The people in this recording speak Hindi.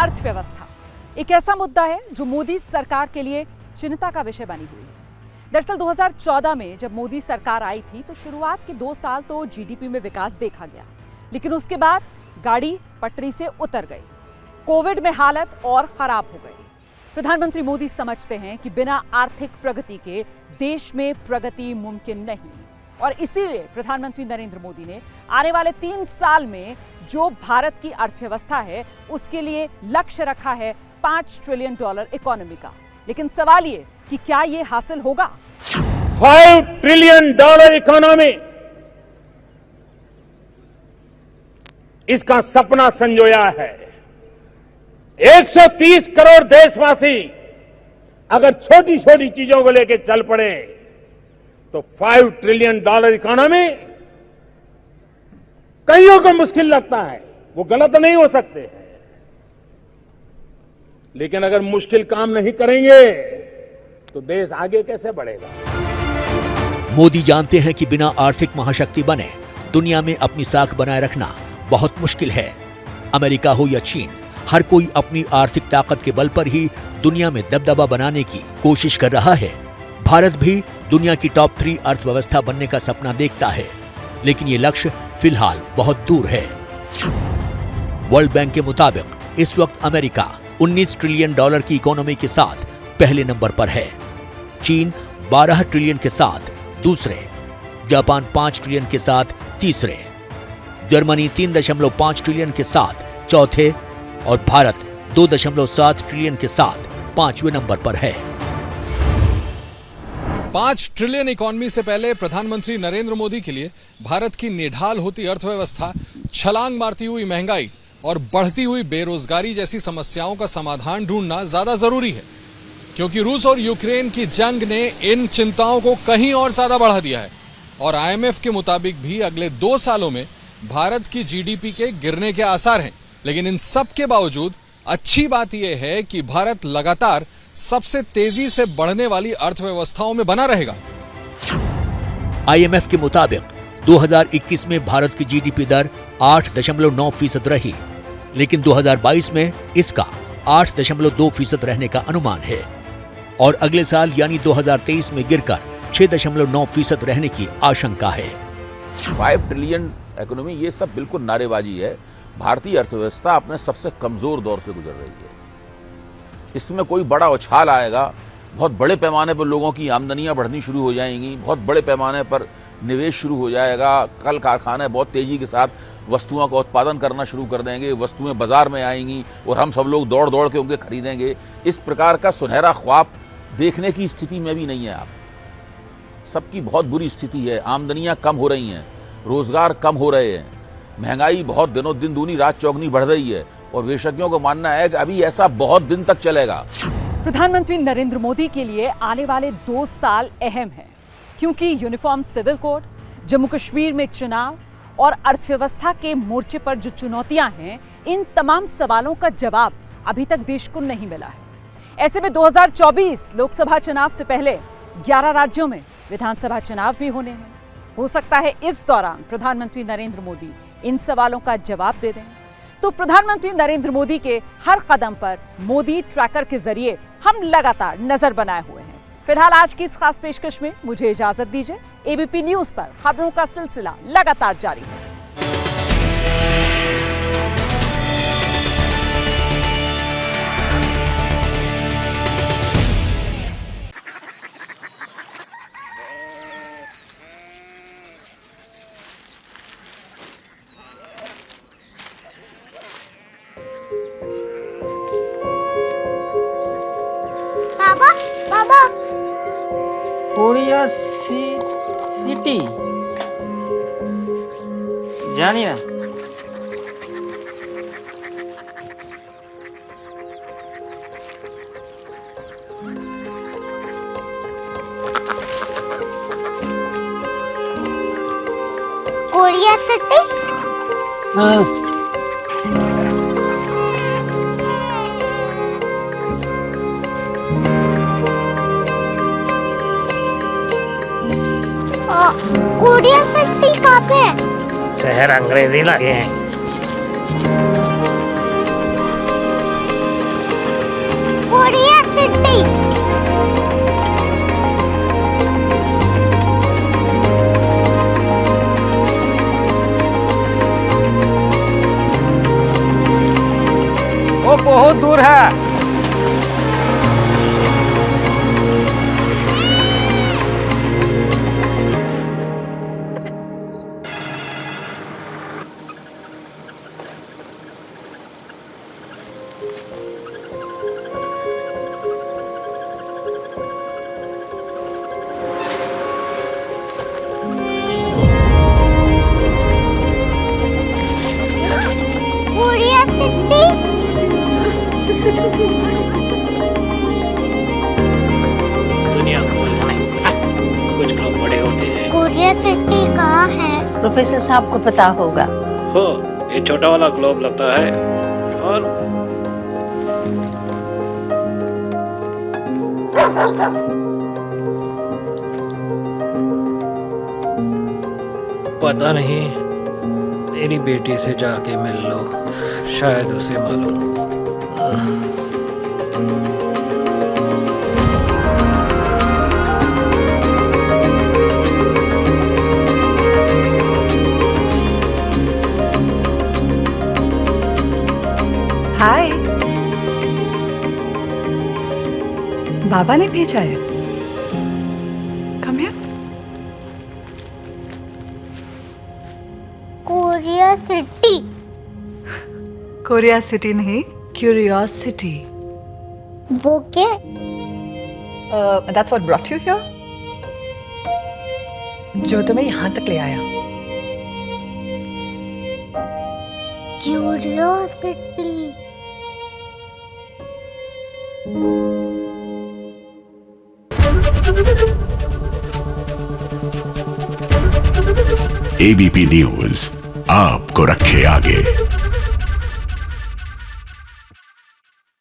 अर्थव्यवस्था एक ऐसा मुद्दा है जो मोदी सरकार के लिए चिंता का विषय बनी हुई है। दरअसल 2014 में जब मोदी सरकार आई थी तो शुरुआत के 2 साल तो जीडीपी में विकास देखा गया, लेकिन उसके बाद गाड़ी पटरी से उतर गई। कोविड में हालत और खराब हो गई। प्रधानमंत्री मोदी समझते हैं कि बिना आर्थिक प्रगति के देश में प्रगति मुमकिन नहीं, और इसीलिए प्रधानमंत्री नरेंद्र मोदी ने आने वाले 3 साल में जो भारत की अर्थव्यवस्था है उसके लिए लक्ष्य रखा है $5 ट्रिलियन इकोनॉमी का। लेकिन सवाल ये कि क्या ये हासिल होगा? $5 ट्रिलियन इकोनॉमी, इसका सपना संजोया है। 130 करोड़ देशवासी अगर छोटी छोटी चीजों को लेकर चल पड़े तो $5 ट्रिलियन इकोनॉमी कईयों को मुश्किल लगता है, वो गलत नहीं हो सकते हैं, लेकिन अगर मुश्किल काम नहीं करेंगे तो देश आगे कैसे बढ़ेगा? मोदी जानते हैं कि बिना आर्थिक महाशक्ति बने दुनिया में अपनी साख बनाए रखना बहुत मुश्किल है। अमेरिका हो या चीन, हर कोई अपनी आर्थिक ताकत के बल पर ही दुनिया में दबदबा बनाने की कोशिश कर रहा है। भारत भी दुनिया की टॉप 3 अर्थव्यवस्था बनने का सपना देखता है, लेकिन ये लक्ष्य फिलहाल बहुत दूर है। वर्ल्ड बैंक के मुताबिक इस वक्त अमेरिका $19 ट्रिलियन की इकोनॉमी के साथ पहले नंबर पर है, चीन 12 ट्रिलियन के साथ दूसरे, जापान 5 ट्रिलियन के साथ तीसरे, जर्मनी 3.5 ट्रिलियन के साथ चौथे और भारत 2.7 ट्रिलियन के साथ 5वें नंबर पर है। 5 ट्रिलियन इकोनॉमी से पहले प्रधानमंत्री नरेंद्र मोदी के लिए भारत की निढाल होती अर्थव्यवस्था, छलांग मारती हुई महंगाई और बढ़ती हुई बेरोजगारी जैसी समस्याओं का समाधान ढूंढना ज्यादा जरूरी है, क्योंकि रूस और यूक्रेन की जंग ने इन चिंताओं को कहीं और ज्यादा बढ़ा दिया है। और आईएमएफ के मुताबिक भी अगले 2 सालों में भारत की जीडीपी के गिरने के आसार हैं। लेकिन इन सब के बावजूद अच्छी बात यह है कि भारत लगातार सबसे तेजी से बढ़ने वाली अर्थव्यवस्थाओं में बना रहेगा। आईएमएफ के मुताबिक 2021 में भारत की जीडीपी दर 8.9% रही, लेकिन 2022 में इसका 8.2% रहने का अनुमान है और अगले साल यानी 2023 में गिरकर 6.9% रहने की आशंका है। 5 ट्रिलियन इकोनॉमी, ये सब बिल्कुल नारेबाजी है। भारतीय अर्थव्यवस्था अपने सबसे कमजोर दौर से गुजर रही है। इसमें कोई बड़ा उछाल आएगा, बहुत बड़े पैमाने पर लोगों की आमदनियां बढ़नी शुरू हो जाएंगी, बहुत बड़े पैमाने पर निवेश शुरू हो जाएगा, कल कारखाने बहुत तेजी के साथ वस्तुओं का उत्पादन करना शुरू कर देंगे, वस्तुएं बाजार में आएंगी और हम सब लोग दौड़ दौड़ के उनके खरीदेंगे। इस प्रकार का सुनहरा ख्वाब देखने की स्थिति में भी नहीं है आप। सबकी बहुत बुरी स्थिति है, आमदनियां कम हो रही हैं, रोजगार कम हो रहे हैं, महंगाई बहुत दिनों दिन दूनी रात चौगनी बढ़ रही है और विशेषज्ञों का मानना है कि अभी ऐसा बहुत दिन तक चलेगा। प्रधानमंत्री नरेंद्र मोदी के लिए आने वाले 2 साल अहम हैं, क्योंकि uniform civil code, Jammu Kashmir में चुनाव और अर्थव्यवस्था के मोर्चे पर जो चुनौतियां हैं, इन तमाम सवालों का जवाब अभी तक देश को नहीं मिला है। ऐसे में 2024 लोकसभा चुनाव से पहले 11 राज्यों में विधानसभा चुनाव भी होने हैं। हो सकता है इस दौरान प्रधानमंत्री नरेंद्र मोदी इन सवालों का जवाब दे दें। तो प्रधानमंत्री नरेंद्र मोदी के हर कदम पर मोदी ट्रैकर के जरिए हम लगातार नजर बनाए हुए हैं। फिलहाल आज की इस खास पेशकश में मुझे इजाजत दीजिए। एबीपी न्यूज पर खबरों का सिलसिला लगातार जारी है। कोरिया सिटी जानी ना? Korea city? हाँ। कोरिया सिटी कहाँ पे है? शहर अंग्रेजी लगे हैं। सिटी। वो बहुत दूर है। Korea city. दुनिया को कुछ लोग बड़े होते हैं। कोरिया सिटी कहाँ है? प्रोफेसर साहब को पता होगा। हो, ये छोटा वाला ग्लोब लगता है और पता नहीं, मेरी बेटी से जाके मिल लो, शायद उसे मालूम हो। हाय, बाबा ने भेजा है। Come here. Korea city. Korea city नहीं, क्यूरियोसिटी। वो क्या? That's what brought you here? जो तुम्हें यहाँ तक ले आया। क्यूरियोसिटी। एबीपी न्यूज आपको रखे आगे।